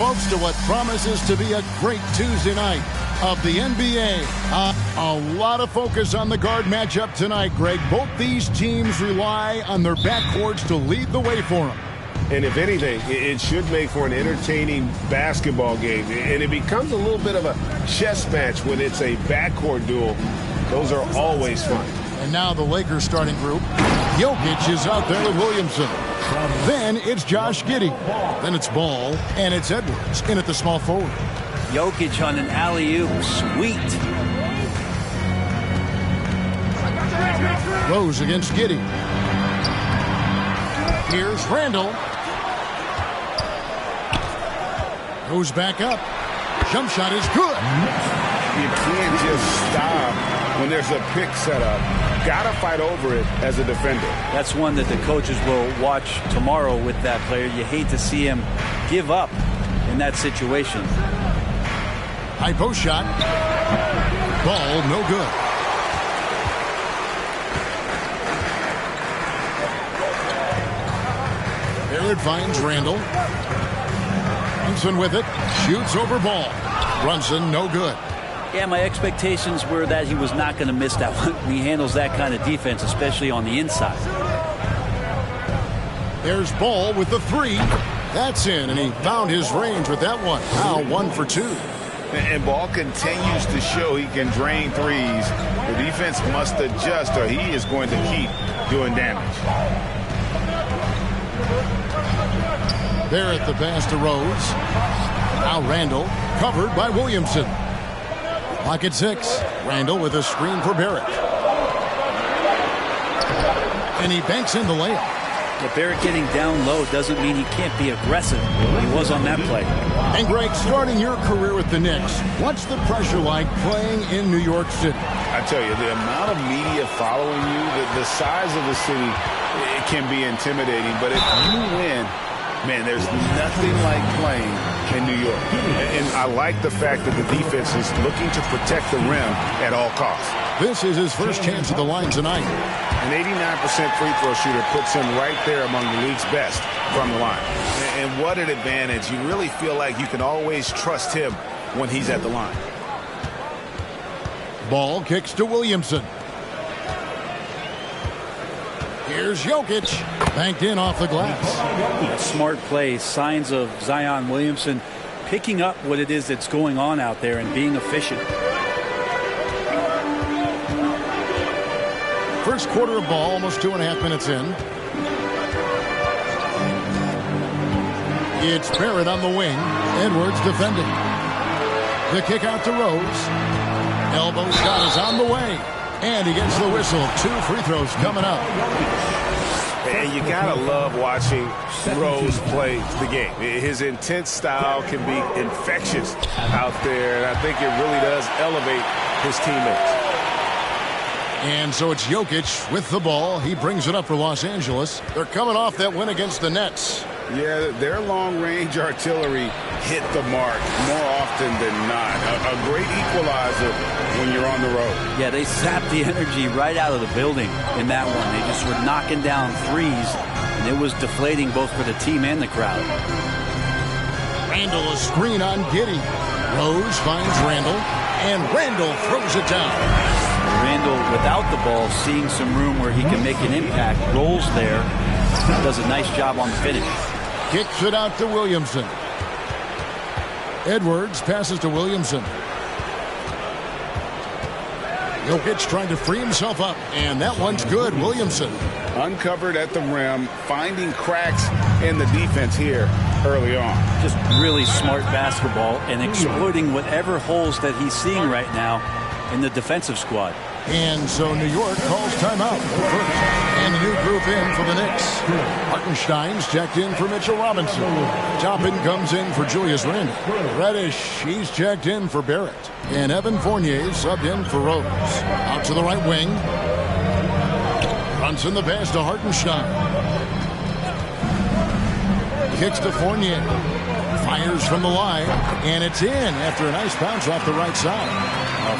Folks, to what promises to be a great Tuesday night of the NBA. A lot of focus on the guard matchup tonight, Greg. Both these teams rely on their backcourts to lead the way for them. And if anything, it should make for an entertaining basketball game. And it becomes a little bit of a chess match when it's a backcourt duel. Those are always fun. And now the Lakers starting group. Jokic is out there with Williamson. Then it's Josh Giddey. Then it's Ball, and it's Edwards in at the small forward. Jokic on an alley-oop. Sweet. Rose against Giddey. Here's Randall. Goes back up. Jump shot is good. You can't just stop when there's a pick set up. Gotta fight over it as a defender. That's one that the coaches will watch tomorrow with that player. You hate to see him give up in that situation. High post shot. Ball no good. There it finds Randall. Brunson with it. Shoots over Ball. Brunson no good. Yeah, my expectations were that he was not going to miss that one. He handles that kind of defense, especially on the inside. There's Ball with the three. That's in, and he found his range with that one. Now 1 for 2. And Ball continues to show he can drain threes. The defense must adjust or he is going to keep doing damage. Barrett the pass to Rose. Now Randall covered by Williamson. Clock at 6. Randall with a screen for Barrett. And he banks in the layup. But Barrett getting down low doesn't mean he can't be aggressive. He was on that play. And Greg, starting your career with the Knicks, what's the pressure like playing in New York City? I tell you, the amount of media following you, the size of the city, it can be intimidating. But if you win, man, there's nothing like playing in New York. And I like the fact that the defense is looking to protect the rim at all costs. This is his first chance at the line tonight. An 89% free throw shooter puts him right there among the league's best from the line. And what an advantage. You really feel like you can always trust him when he's at the line. Ball kicks to Williamson. Here's Jokic. Banked in off the glass. Smart play. Signs of Zion Williamson picking up what it is that's going on out there and being efficient. First quarter of ball, almost 2.5 minutes in. It's Barrett on the wing. Edwards defending. The kick out to Rose. Elbow shot is on the way. And he gets the whistle. 2 free throws coming up. And you gotta love watching Rose play the game. His intense style can be infectious out there, and I think it really does elevate his teammates. And so it's Jokic with the ball. He brings it up for Los Angeles. They're coming off that win against the Nets. Yeah, their long-range artillery hit the mark more often than not. A great equalizer when you're on the road. Yeah, they sapped the energy right out of the building in that one. They just were knocking down threes, and it was deflating both for the team and the crowd. Randall a screen on Giddey. Rose finds Randall, and Randall throws it down. Randall, without the ball, seeing some room where he can make an impact, rolls there, does a nice job on the finish. Kicks it out to Williamson. Edwards passes to Williamson. Jokic trying to free himself up, and that one's good. Williamson. Uncovered at the rim, finding cracks in the defense here early on. Just really smart basketball and exploiting whatever holes that he's seeing right now in the defensive squad. And so New York calls timeout. And the new group in for the Knicks. Hartenstein's checked in for Mitchell Robinson. Toppin comes in for Julius Randle. Reddish, he's checked in for Barrett. And Evan Fournier subbed in for Rose. Out to the right wing. Brunson the pass to Hartenstein. Kicks to Fournier. Fires from the line. And it's in after a nice bounce off the right side.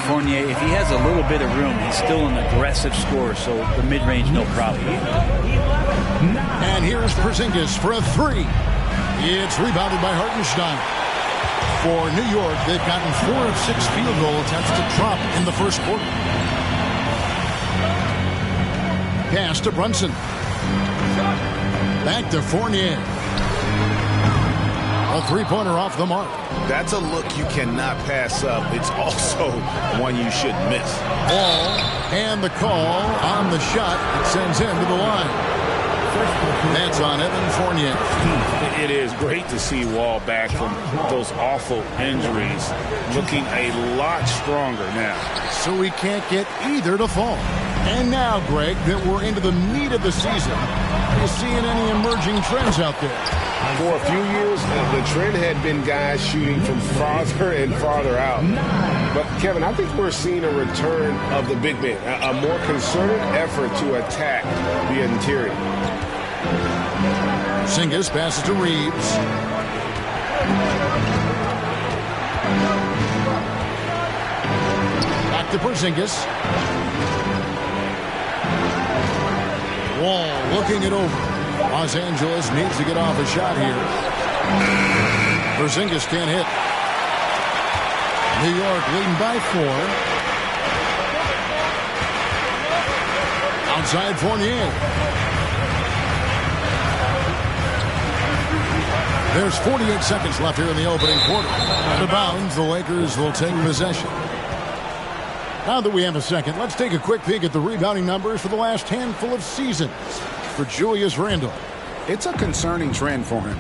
Fournier, if he has a little bit of room, he's still an aggressive scorer, so the mid-range, no problem. And here's Porzingis for a three. It's rebounded by Hartenstein. For New York, they've gotten 4 of 6 field goal attempts to drop in the first quarter. Pass to Brunson. Back to Fournier. A three-pointer off the mark. That's a look you cannot pass up. It's also one you shouldn't miss. Ball and the call on the shot. It sends him to the line. That's on Evan Fournier. It is great to see Wall back from those awful injuries, looking a lot stronger now. So we can't get either to fall. And now, Greg, that we're into the meat of the season, are you seeing any emerging trends out there? For a few years, the trend had been guys shooting from farther and farther out. But, Kevin, I think we're seeing a return of the big man, a more concerted effort to attack the interior. Porzingis passes to Reeves. Back to Porzingis. Wall looking it over. Los Angeles needs to get off a shot here. Porzingis can't hit. New York leading by 4. Outside Fournier. There's 48 seconds left here in the opening quarter. Out of bounds, the Lakers will take possession. Now that we have a second, let's take a quick peek at the rebounding numbers for the last handful of seasons for Julius Randle. It's a concerning trend for him.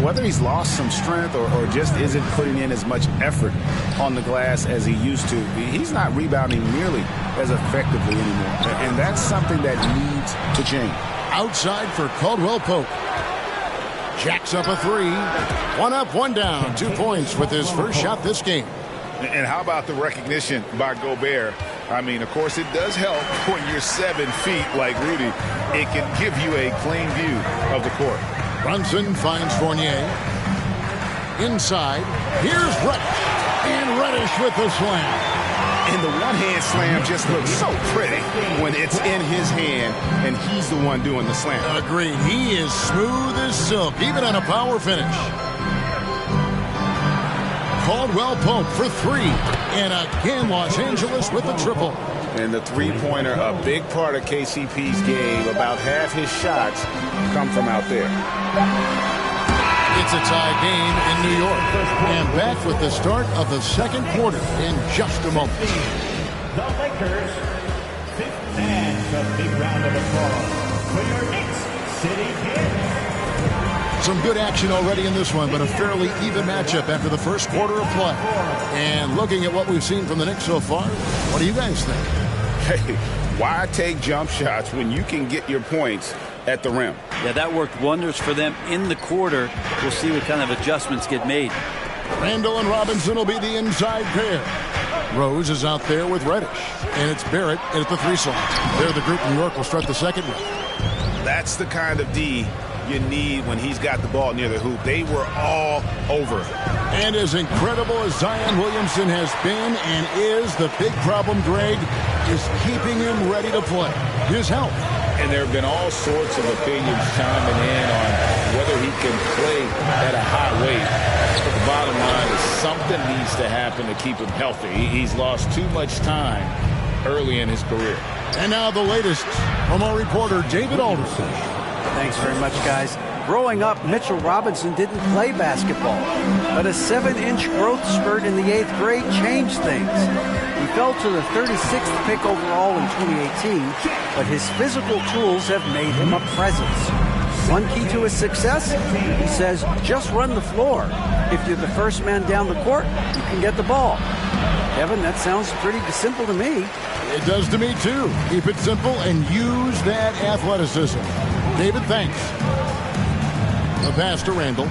Whether he's lost some strength or just isn't putting in as much effort on the glass as he used to, he's not rebounding nearly as effectively anymore. And that's something that needs to change. Outside for Caldwell Pope. Jacks up a 3. 1 up, 1 down. 2 points with his first shot this game. And how about the recognition by Gobert? I mean, of course, it does help when you're 7 feet like Rudy. It can give you a clean view of the court. Brunson finds Fournier. Inside. Here's Reddish. And Reddish with the slam. And the one-hand slam just looks so pretty when it's in his hand and he's the one doing the slam. Agreed. He is smooth as silk, even on a power finish. Caldwell Pope for 3. And again, Los Angeles with the triple. And the three-pointer, a big part of KCP's game. About half his shots come from out there. It's a tie game in New York. And back with the start of the second quarter in just a moment. The Lakers, 5th and a big round of applause for your Knicks City Kid. Some good action already in this one, but a fairly even matchup after the first quarter of play. And looking at what we've seen from the Knicks so far, what do you guys think? Hey, why take jump shots when you can get your points at the rim? Yeah, that worked wonders for them in the quarter. We'll see what kind of adjustments get made. Randle and Robinson will be the inside pair. Rose is out there with Reddish. And it's Barrett at the 3 slot. They're the group New York will start the second with. That's the kind of D you need when he's got the ball near the hoop. They were all over. And as incredible as Zion Williamson has been and is, the big problem, Greg, is keeping him ready to play. His health. And there have been all sorts of opinions chiming in on whether he can play at a high weight. But the bottom line is something needs to happen to keep him healthy. He's lost too much time early in his career. And now the latest from our reporter, David Alderson. Thanks very much, guys. Growing up, Mitchell Robinson didn't play basketball, but a 7-inch growth spurt in the 8th grade changed things. He fell to the 36th pick overall in 2018, but his physical tools have made him a presence. One key to his success, he says, just run the floor. If you're the first man down the court, you can get the ball. Kevin, that sounds pretty simple to me. It does to me, too. Keep it simple and use that athleticism. David, thanks. The pass to Randle.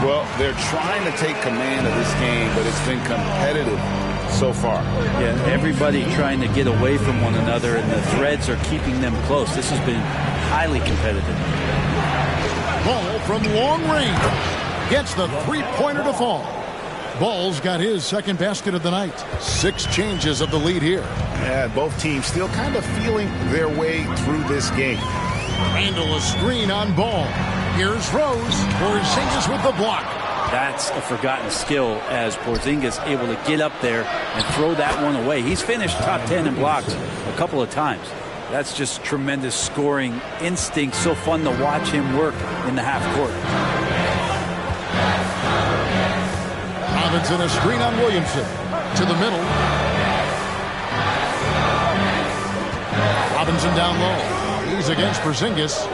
Well, they're trying to take command of this game, but it's been competitive so far. Yeah, everybody trying to get away from one another, and the threads are keeping them close. This has been highly competitive. Ball from long range. Gets the 3-pointer to fall. Ball's got his second basket of the night. 6 changes of the lead here. Yeah, both teams still kind of feeling their way through this game. Randall a screen on Ball. Here's Rose. Porzingis with the block. That's a forgotten skill as Porzingis able to get up there and throw that one away. He's finished top 10 in blocks a couple of times. That's just tremendous scoring instinct. So fun to watch him work in the half court. Robinson a screen on Williamson. To the middle. Robinson down low. He's against Porzingis.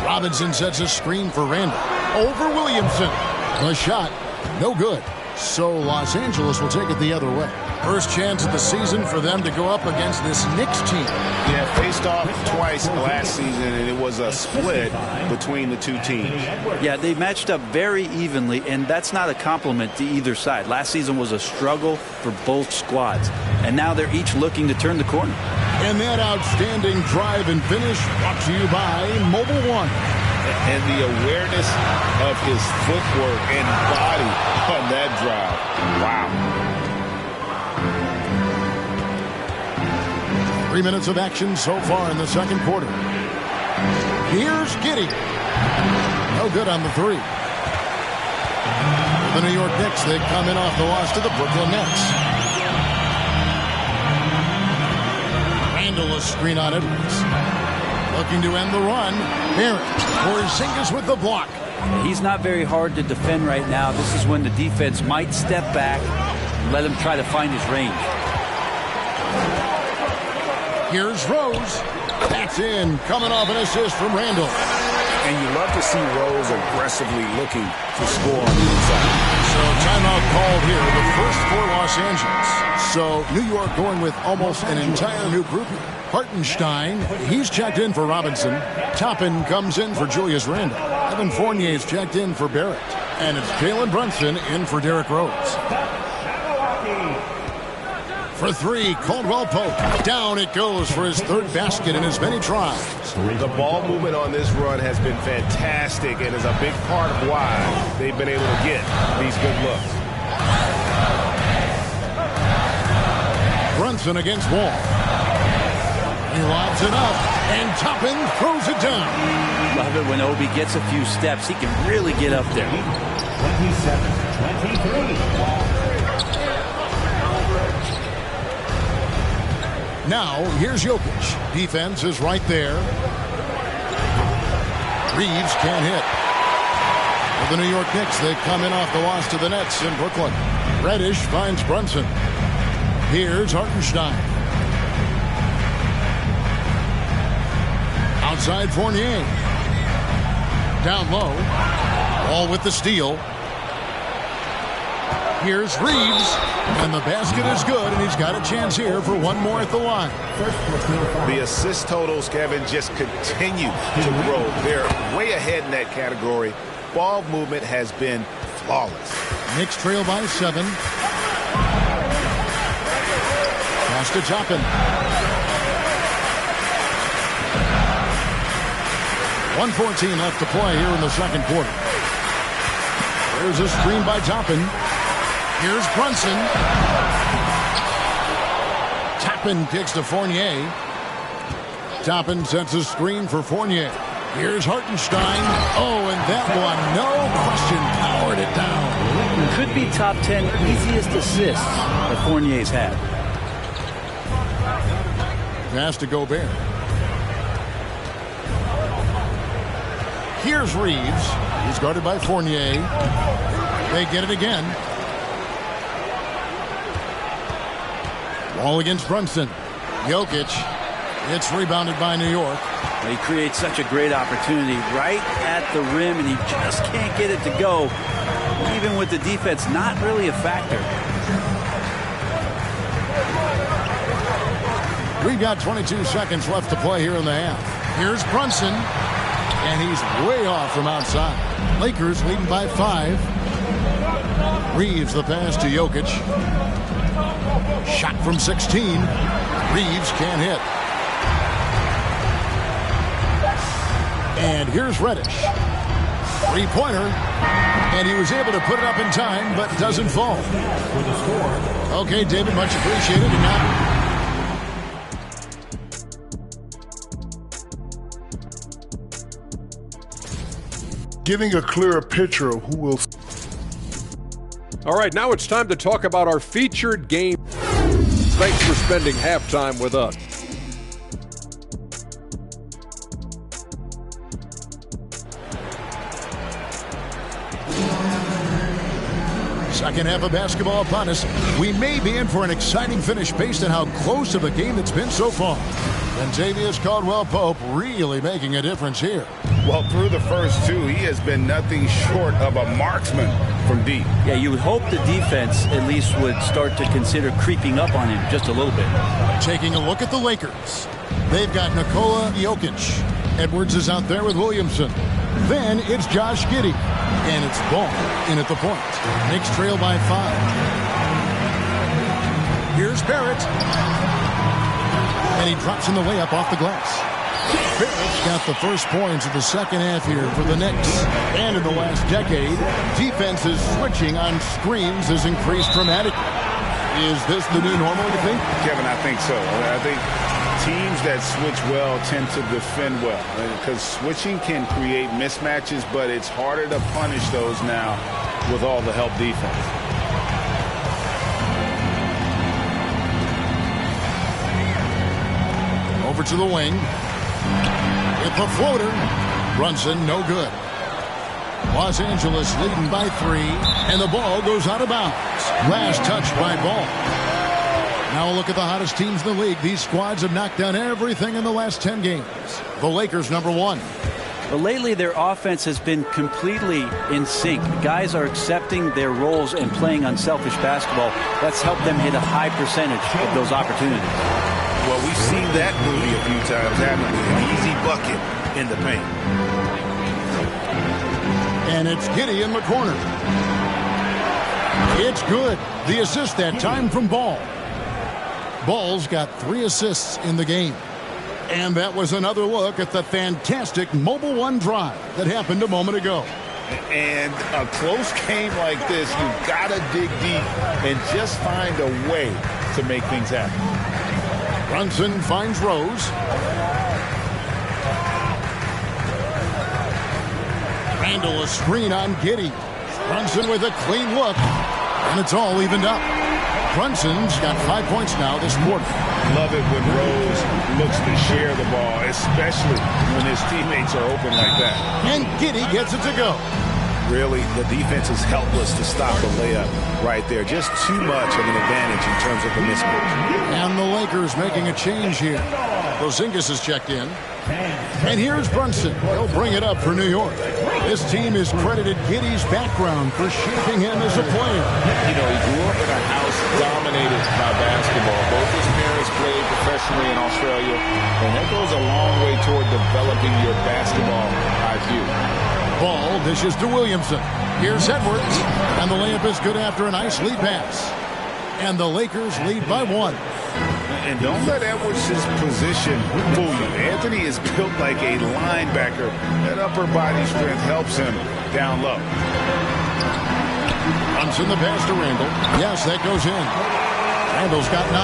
Robinson sets a screen for Randall. Over Williamson. The shot, no good. So Los Angeles will take it the other way. First chance of the season for them to go up against this Knicks team. Yeah, faced off twice last season, and it was a split between the two teams. Yeah, they matched up very evenly, and that's not a compliment to either side. Last season was a struggle for both squads, and now they're each looking to turn the corner. And that outstanding drive and finish brought to you by Mobile One. And the awareness of his footwork and body on that drive. Wow. 3 minutes of action so far in the second quarter. Here's Giddey. No good on the three. The New York Knicks, they come in off the loss to the Brooklyn Nets. Randall a screen on Edwards. Looking to end the run. Barrett. Porzingis with the block. He's not very hard to defend right now. This is when the defense might step back and let him try to find his range. Here's Rose. That's in. Coming off an assist from Randall. And you love to see Rose aggressively looking to score on the inside. So timeout called here. The first for Los Angeles. So New York going with almost an entire new group here. Hartenstein, he's checked in for Robinson. Toppin comes in for Julius Randle. Evan Fournier's checked in for Barrett. And it's Jalen Brunson in for Derrick Rose. For three, Caldwell Pope. Down it goes for his third basket in as many tries. The ball movement on this run has been fantastic and is a big part of why they've been able to get these good looks. Brunson against Wall. He lobs it up, and Toppin throws it down. Love it when Obi gets a few steps. He can really get up there. 27-23. Now, here's Jokic. Defense is right there. Reeves can't hit. For the New York Knicks, they come in off the loss to the Nets in Brooklyn. Reddish finds Brunson. Here's Hartenstein. Outside Fournier. Down low. Ball with the steal. Here's Reeves. And the basket is good, and he's got a chance here for one more at the line. The assist totals, Kevin, just continue to grow. They're way ahead in that category. Ball movement has been flawless. Knicks trail by 7. Pass to Toppin. 1:14 left to play here in the second quarter. There's a screen by Toppin. Here's Brunson. Toppin kicks to Fournier. Toppin sets a screen for Fournier. Here's Hartenstein. Oh, and that one, no question, powered it down. Could be top 10 easiest assists that Fournier's had. Pass to Gobert. Here's Reeves. He's guarded by Fournier. They get it again. Ball against Brunson. Jokic. It's rebounded by New York. He creates such a great opportunity right at the rim, and he just can't get it to go. Even with the defense not really a factor. We've got 22 seconds left to play here in the half. Here's Brunson. And he's way off from outside. Lakers leading by 5. Reeves the pass to Jokic. Shot from 16. Reeves can't hit. And here's Reddish. Three-pointer. And he was able to put it up in time, but doesn't fall. Okay, David, much appreciated. And now giving a clearer picture of who will. All right, now it's time to talk about our featured game. Thanks for spending halftime with us. Second half of basketball upon us. We may be in for an exciting finish based on how close of a game it's been so far. And Xavier Caldwell-Pope really making a difference here. Well, through the first two, he has been nothing short of a marksman from deep. Yeah, you would hope the defense at least would start to consider creeping up on him just a little bit. Taking a look at the Lakers. They've got Nikola Jokic. Edwards is out there with Williamson. Then it's Josh Giddey. And it's Ball in at the point. Knicks trail by 5. Here's Barrett. And he drops in the layup off the glass. Barrett's got the first points of the second half here for the Knicks. And in the last decade, defenses switching on screens has increased dramatically. Is this the new normal, you think? Kevin, I think so. I think teams that switch well tend to defend well. Because switching can create mismatches, but it's harder to punish those now with all the help defense. Over to the wing. With the floater. Brunson, no good. Los Angeles leading by 3. And the ball goes out of bounds. Last touch by Ball. Now a look at the hottest teams in the league. These squads have knocked down everything in the last 10 games. The Lakers, number 1. But lately, their offense has been completely in sync. Guys are accepting their roles and playing unselfish basketball. That's helped them hit a high percentage of those opportunities. Well, we've seen that movie a few times, haven't we? An easy bucket in the paint. And it's Giddey in the corner. It's good. The assist that time from Ball. Ball's got 3 assists in the game. And that was another look at the fantastic Mobile One drive that happened a moment ago. And a close game like this, you've got to dig deep and just find a way to make things happen. Brunson finds Rose. Randall a screen on Giddey. Brunson with a clean look. And it's all evened up. Brunson's got 5 points now this quarter. Love it when Rose looks to share the ball, especially when his teammates are open like that. And Giddey gets it to go. Really, the defense is helpless to stop the layup right there. Just too much of an advantage in terms of the mismatch. And the Lakers making a change here. Porzingis is checked in. And here's Brunson. He'll bring it up for New York. This team has credited Giddey's background for shaping him as a player. You know, he grew up in a house dominated by basketball. Both his parents played professionally in Australia, and that goes a long way toward developing your basketball IQ. Ball dishes to Williamson. Here's Edwards. And the layup is good after a nice lead pass. And the Lakers lead by 1. And don't let Edwards' position fool you. Anthony is built like a linebacker. That upper body strength helps him down low. Runs in the pass to Randall. Yes, that goes in. Randall's got 9.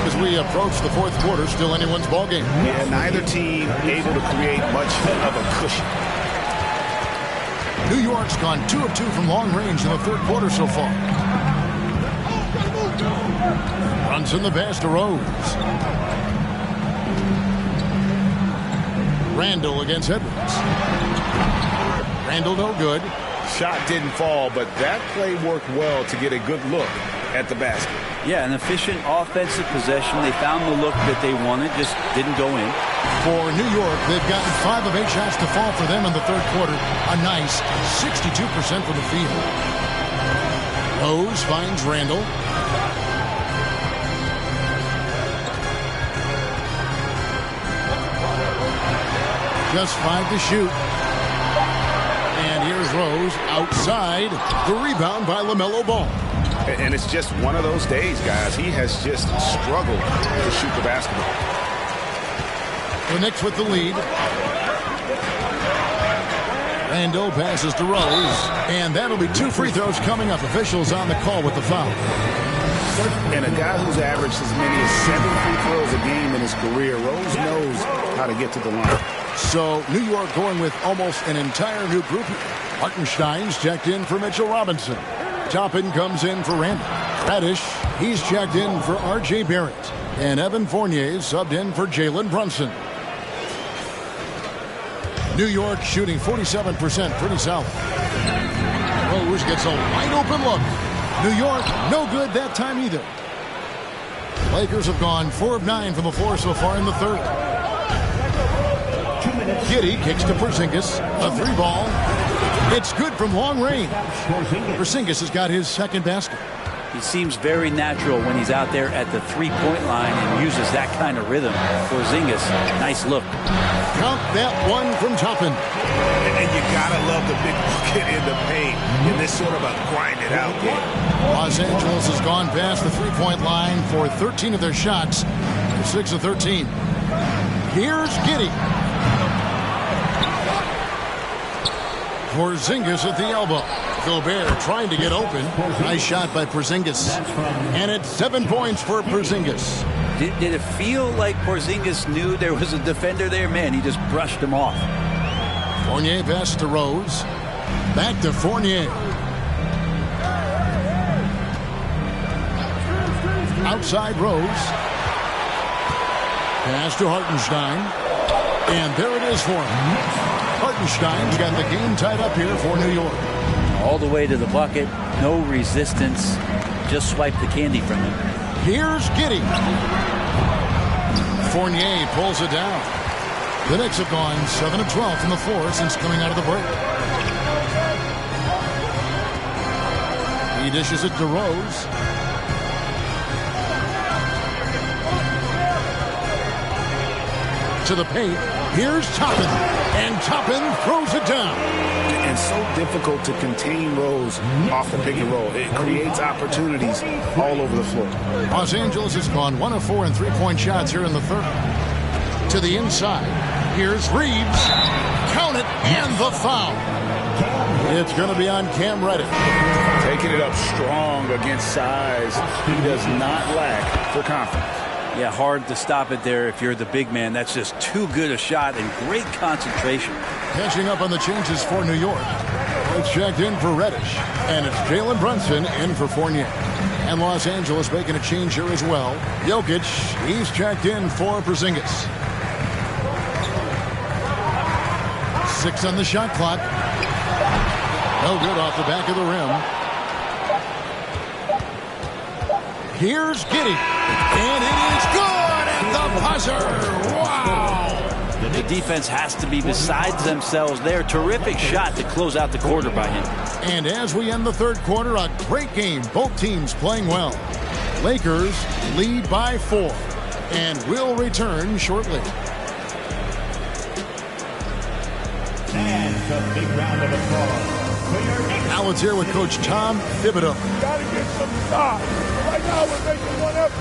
As we approach the fourth quarter, still anyone's ball game. Yeah, neither team able to create much of a cushion. New York's gone 2 of 2 from long range in the third quarter so far. Runs in the pass to Rose. Randall against Edwards. Randall no good. Shot didn't fall, but that play worked well to get a good look at the basket. Yeah, an efficient offensive possession. They found the look that they wanted, just didn't go in. For New York, they've gotten 5 of 8 shots to fall for them in the third quarter. A nice 62% from the field. Rose finds Randall. Just 5 to shoot. And here's Rose outside. The rebound by LaMelo Ball. And it's just one of those days, guys. He has just struggled to shoot the basketball. The Knicks with the lead. Randall passes to Rose. And that'll be 2 free throws coming up. Officials on the call with the foul. And a guy who's averaged as many as 7 free throws a game in his career, Rose knows how to get to the line. So New York going with almost an entire new group. Hartenstein's checked in for Mitchell Robinson. Toppin comes in for Randall. Radish, he's checked in for R.J. Barrett. And Evan Fournier subbed in for Jalen Brunson. New York shooting 47%, pretty south. Rose gets a wide open look. New York, no good that time either. Lakers have gone 4 of 9 from the floor so far in the third. Giddey kicks to Porzingis. A 3-ball. It's good from long range. Porzingis has got his second basket. He seems very natural when he's out there at the three-point line and uses that kind of rhythm. Porzingis, nice look. Count that one from Toppin. And you gotta love the big bucket in the paint in this sort of a grind-it-out game. Los Angeles has gone past the three-point line for 13 of their shots. 6 of 13. Here's Giddey. Porzingis at the elbow. Gobert trying to get open. Nice shot by Porzingis. And it's 7 points for Porzingis. Did it feel like Porzingis knew there was a defender there? Man, he just brushed him off. Fournier pass to Rose. Back to Fournier. Outside Rose. Pass to Hartenstein. And there it is for him. Hartenstein's got the game tied up here for New York. All the way to the bucket. No resistance. Just swipe the candy from him. Here's Giddey. Fournier pulls it down. The Knicks have gone 7 of 12 from the floor since coming out of the break. He dishes it to Rose. To the paint. Here's Toppin. And Toppin throws it down. And so difficult to contain Rose off the pick and roll. It creates opportunities all over the floor. Los Angeles has gone 1 of 4 in three-point shots here in the third. To the inside. Here's Reeves. Count it, and the foul. It's going to be on Cam Reddish. Taking it up strong against size. He does not lack for confidence. Yeah, hard to stop it there if you're the big man. That's just too good a shot and great concentration. Catching up on the changes for New York. It's checked in for Reddish. And it's Jalen Brunson in for Fournier. And Los Angeles making a change here as well. Jokic, he's checked in for Porzingis. 6 on the shot clock. No good off the back of the rim. Here's Giddey. And it is good at the buzzer. Wow. The defense has to be besides themselves there. Terrific shot to close out the quarter by him. And as we end the third quarter, a great game. Both teams playing well. Lakers lead by 4. And will return shortly. And a big round of applause. Now it's here with Coach Tom Thibodeau. Gotta get some shots. Right now we're making one up.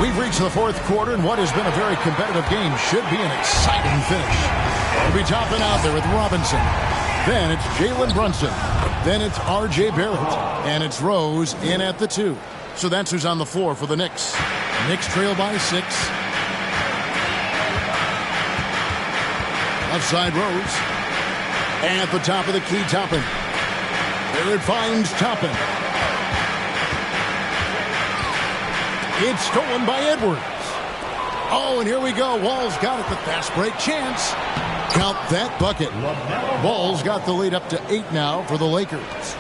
We've reached the fourth quarter, and what has been a very competitive game should be an exciting finish. We'll be topping out there with Robinson. Then it's Jalen Brunson. Then it's R.J. Barrett. And it's Rose in at the 2. So that's who's on the floor for the Knicks. Knicks trail by 6. Left side Rose. At the top of the key, Toppin. There it finds Toppin. It's stolen by Edwards. Oh, and here we go. Wall's got it. The fast break chance. Count that bucket. Wall's got the lead up to 8 now for the Lakers.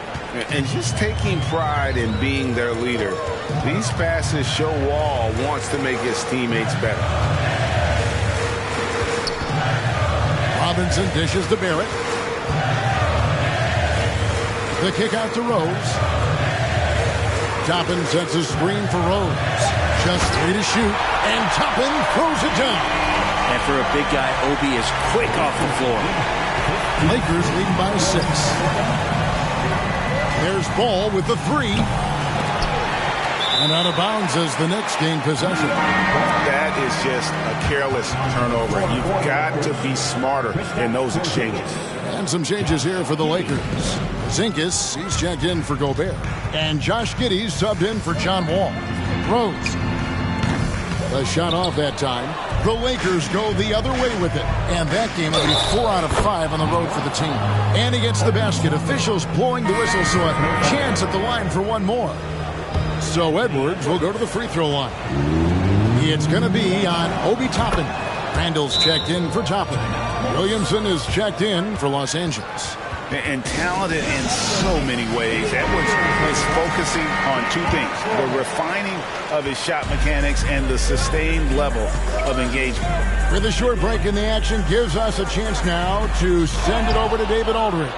And just taking pride in being their leader. These passes show Wall wants to make his teammates better. Robinson dishes to Barrett. The kick out to Rose. Toppin sets a screen for Rose. Just 3 to shoot. And Toppin throws it down. And for a big guy, Obi is quick off the floor. Lakers leading by 6. There's Ball with the 3. And out of bounds as the Knicks gain possession. That is just a careless turnover. You've got to be smarter in those exchanges. And some changes here for the Lakers. Zinkis, he's checked in for Gobert. And Josh Giddey's subbed in for John Wall. Rose. A shot off that time. The Lakers go the other way with it. And that game will be 4 out of 5 on the road for the team. And against the basket, officials blowing the whistle, so a chance at the line for one more. So Edwards will go to the free throw line. It's going to be on Obi Toppin. Randall's checked in for Toppin. Williamson is checked in for Los Angeles. And talented in so many ways. Edwards is focusing on two things: the refining of his shot mechanics and the sustained level of engagement. With a short break in the action, gives us a chance now to send it over to David Aldridge.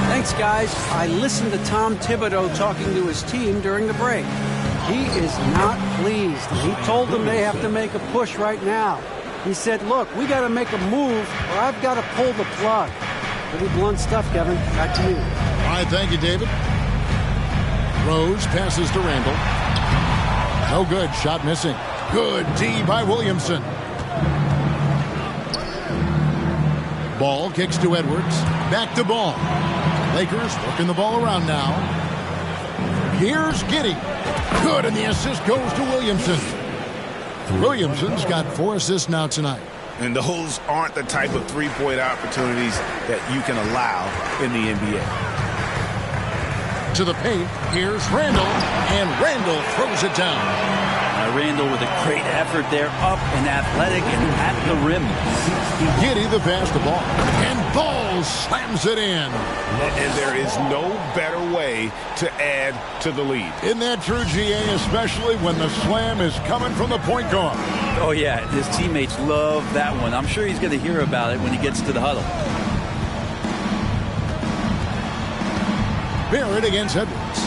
Thanks, guys. I listened to Tom Thibodeau talking to his team during the break. He is not pleased. He told them they have to make a push right now. He said, look, we got to make a move or I've got to pull the plug. Pretty blunt stuff, Kevin. Back to you. All right, thank you, David. Rose passes to Randall. No good. Shot missing. Good D by Williamson. Ball kicks to Edwards. Back to Ball. Lakers working the ball around now. Here's Giddey. Good, and the assist goes to Williamson. Williamson's got 4 assists now tonight. And those aren't the type of three-point opportunities that you can allow in the NBA. To the paint, here's Randall, and Randall throws it down. Randall with a great effort there, up and athletic and at the rim. Giddey the pass to Ball, and Ball slams it in. And there is no better way to add to the lead. Isn't that true, GA, especially when the slam is coming from the point guard? Oh, yeah, his teammates love that one. I'm sure he's going to hear about it when he gets to the huddle. Barrett against Edwards.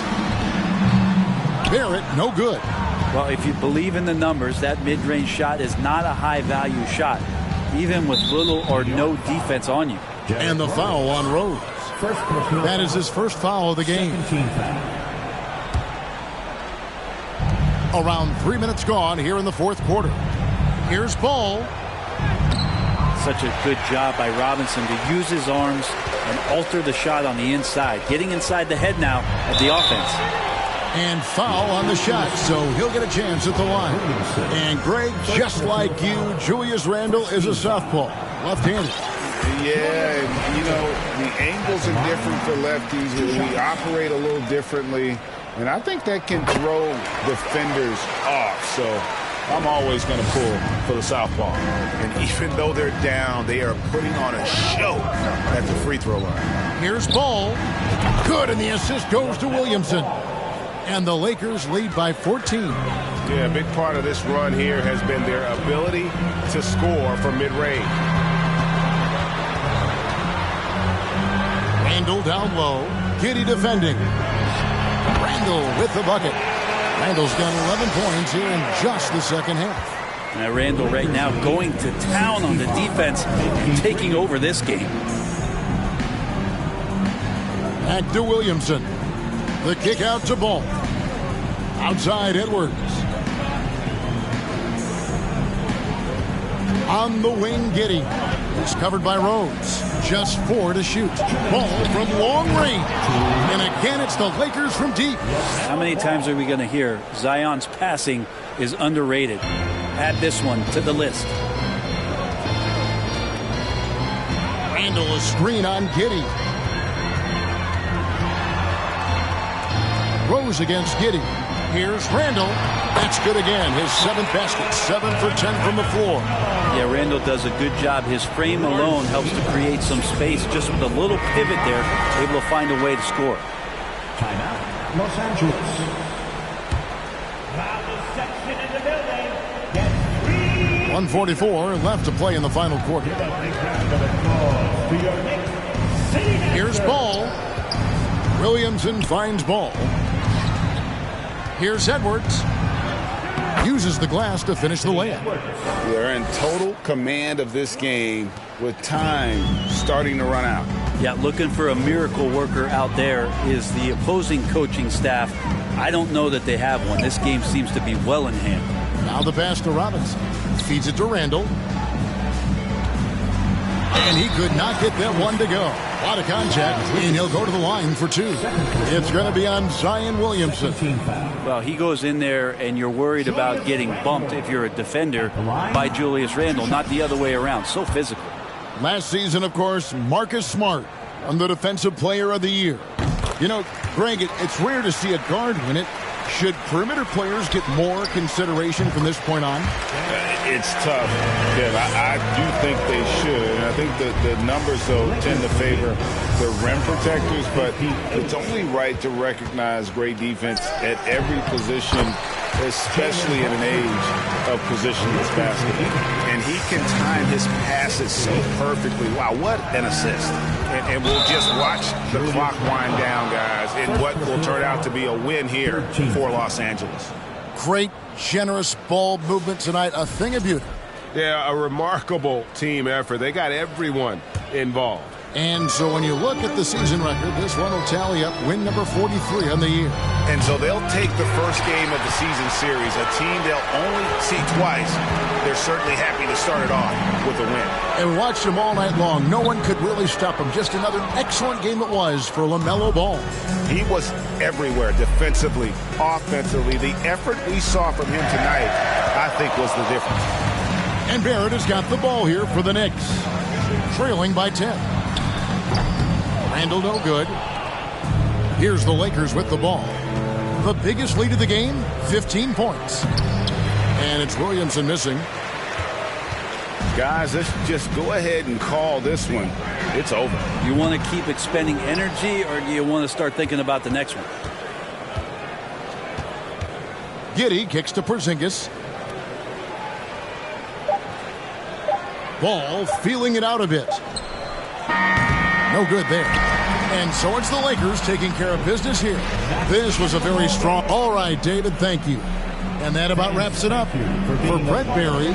Barrett, no good. Well, if you believe in the numbers, that mid-range shot is not a high-value shot, even with little or no defense on you. And the foul on Rose. That is his first foul of the game. Around 3 minutes gone here in the fourth quarter. Here's Ball. Such a good job by Robinson to use his arms and alter the shot on the inside. Getting inside the head now of the offense. And foul on the shot, so he'll get a chance at the line. And Greg, just like you, Julius Randle is a southpaw, left-handed. Yeah, you know, the angles are different for lefties. We operate a little differently, and I think that can throw defenders off. So I'm always going to pull for the southpaw. And even though they're down, they are putting on a show at the free throw line. Here's Ball. Good, and the assist goes to Williamson. And the Lakers lead by 14. Yeah, a big part of this run here has been their ability to score from mid-range. Randall down low. Giddey defending. Randall with the bucket. Randall's got 11 points here in just the second half. And Randall right now going to town on the defense and taking over this game. Back to Williamson. The kick out to Ball. Outside Edwards. On the wing, Giddey. It's covered by Rhodes. Just 4 to shoot. Ball from long range. And again, it's the Lakers from deep. How many times are we going to hear Zion's passing is underrated? Add this one to the list. Randall, a screen on Giddey. Rose against Giddey. Here's Randall. That's good again. His 7th basket. 7 for 10 from the floor. Yeah, Randall does a good job. His frame alone helps to create some space. Just with a little pivot there, able to find a way to score. Timeout, Los Angeles. Section in the building. Get 1:44 left to play in the final quarter. Here's Ball. Williamson finds Ball. Here's Edwards. Uses the glass to finish the layup. They're in total command of this game with time starting to run out. Yeah, looking for a miracle worker out there is the opposing coaching staff. I don't know that they have one. This game seems to be well in hand. Now the pass to Robinson. Feeds it to Randall. And he could not get that one to go. A lot of contact, and he'll go to the line for 2. It's going to be on Zion Williamson. Well, he goes in there, and you're worried about getting bumped if you're a defender by Julius Randle, not the other way around. So physical. Last season, of course, Marcus Smart won the Defensive Player of the Year. You know, Greg, it's rare to see a guard win it. Should perimeter players get more consideration from this point on? It's tough, Kev. I do think they should. And I think the numbers, though, tend to favor the rim protectors. But it's only right to recognize great defense at every position, especially in an age of positionless basketball. And he can time his passes so perfectly. Wow, what an assist. And we'll just watch the clock wind down, guys, in what will turn out to be a win here for Los Angeles. Great, generous ball movement tonight. A thing of beauty. Yeah, a remarkable team effort. They got everyone involved. And so when you look at the season record, this one will tally up win number 43 on the year. And so they'll take the first game of the season series, a team they'll only see twice. They're certainly happy to start it off with a win. And watch them all night long. No one could really stop them. Just another excellent game it was for LaMelo Ball. He was everywhere, defensively, offensively. The effort we saw from him tonight, I think, was the difference. And Barrett has got the ball here for the Knicks, trailing by 10. Randle no good. Here's the Lakers with the ball. The biggest lead of the game, 15 points. And it's Williamson missing. Guys, let's just go ahead and call this one. It's over. You want to keep expending energy, or do you want to start thinking about the next one? Giddey kicks to Porzingis. Ball feeling it out a bit. No good there. And so it's the Lakers taking care of business here. This was a very strong... All right, David, thank you. And that about wraps it up. For Brett Barry,